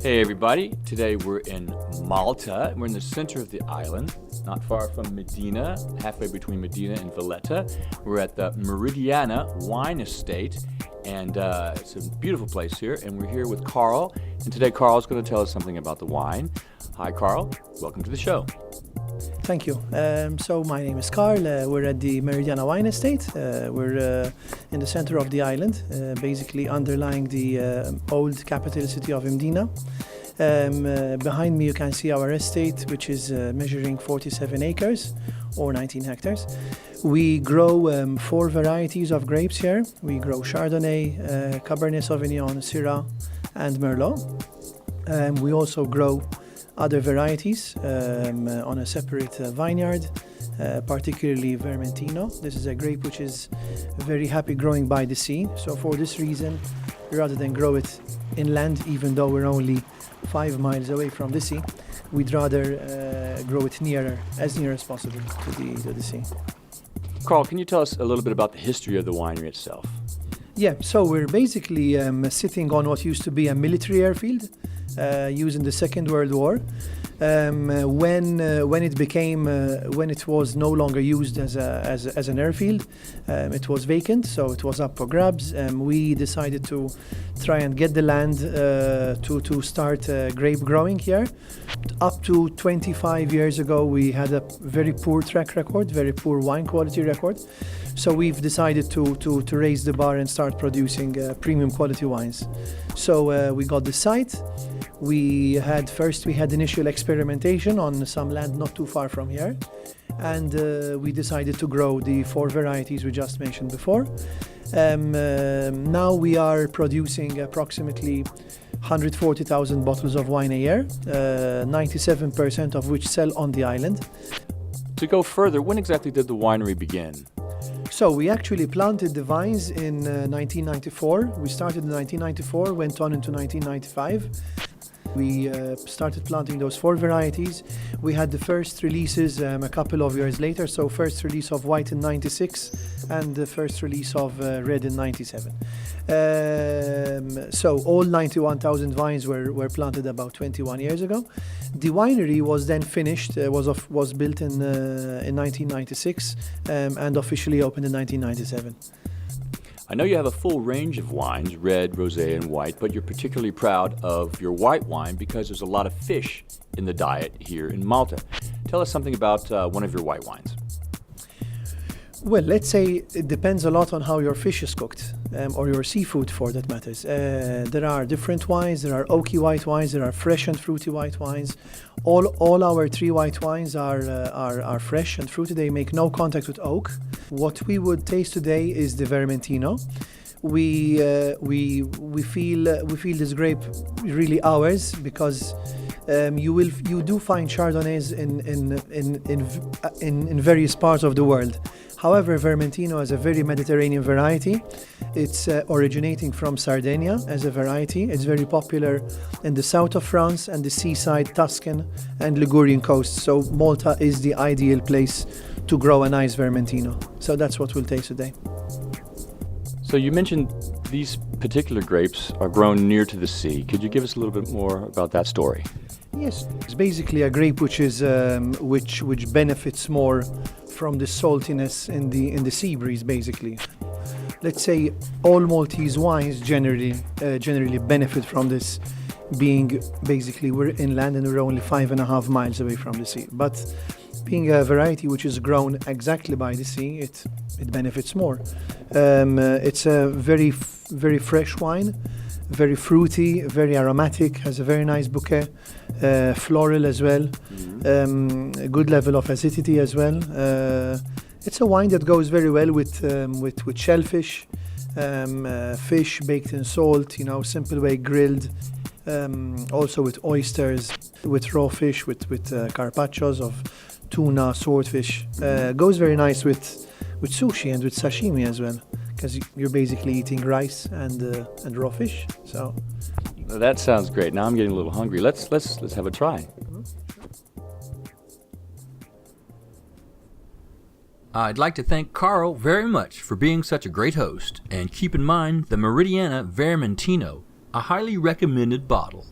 Hey everybody, today we're in Malta. We're in the center of the island, not far from Medina, halfway between Medina and Valletta. We're at the Merediana wine estate, and it's a beautiful place here, and we're here with Carl, and today Carl's going to tell us something about the wine. Hi Carl, welcome to the show. Thank you. So my name is Carl. We're at the Merediana wine estate. We're in the center of the island, basically underlying the old capital city of Mdina. Behind me you can see our estate, which is measuring 47 acres or 19 hectares. We grow 4 varieties of grapes here. We grow Chardonnay, Cabernet Sauvignon, Syrah and Merlot. We also grow other varieties on a separate vineyard, particularly Vermentino. This is a grape which is very happy growing by the sea. So for this reason, rather than grow it inland, even though we're only 5 miles away from the sea, we'd rather grow it as near as possible to the sea. Carl, can you tell us a little bit about the history of the winery itself? Yeah, so we're basically sitting on what used to be a military airfield used in the Second World War. When it was no longer used as an airfield, it was vacant, so it was up for grabs. We decided to try and get the land to start grape growing here. Up to 25 years ago, we had a very poor track record, very poor wine quality record. So we've decided to raise the bar and start producing premium quality wines. So we got the site. We had initial experimentation on some land not too far from here, and we decided to grow the 4 varieties we just mentioned before. Now we are producing approximately 140,000 bottles of wine a year, 97% of which sell on the island. To go further, when exactly did the winery begin? So we actually planted the vines in 1994. We started in 1994, went on into 1995. We started planting those 4 varieties. We had the first releases a couple of years later. So first release of white in 96 and the first release of red in 97. So all 91,000 vines were planted about 21 years ago. The winery was then finished, was built in 1996 and officially opened in 1997. I know you have a full range of wines, red, rosé, and white, but you're particularly proud of your white wine because there's a lot of fish in the diet here in Malta. Tell us something about one of your white wines. Well, let's say it depends a lot on how your fish is cooked, or your seafood for that matters. There are different wines, there are oaky white wines, there are fresh and fruity white wines. All our 3 white wines are fresh and fruity, they make no contact with oak. What we would taste today is the Vermentino. We feel this grape really ours because you do find Chardonnays in various parts of the world. However, Vermentino is a very Mediterranean variety. It's originating from Sardinia as a variety. It's very popular in the south of France and the seaside Tuscan and Ligurian coasts. So Malta is the ideal place to grow a nice Vermentino. So that's what we'll taste today. So you mentioned these particular grapes are grown near to the sea. Could you give us a little bit more about that story? Yes, it's basically a grape which is which benefits more from the saltiness in the sea breeze. Basically, let's say all Maltese wines generally benefit from this, being basically we're inland and we're only 5.5 miles away from the sea. But being a variety which is grown exactly by the sea, it benefits more. It's a very fresh wine. Very fruity, very aromatic, has a very nice bouquet, floral as well, a good level of acidity as well. It's a wine that goes very well with shellfish, fish baked in salt, simple way grilled, also with oysters, with raw fish, with carpaccios of tuna, swordfish. Goes very nice with sushi and with sashimi as well, because you're basically eating rice and raw fish. So that sounds great. Now I'm getting a little hungry. Let's have a try. I'd like to thank Carl very much for being such a great host, and keep in mind the Merediana Vermentino, a highly recommended bottle.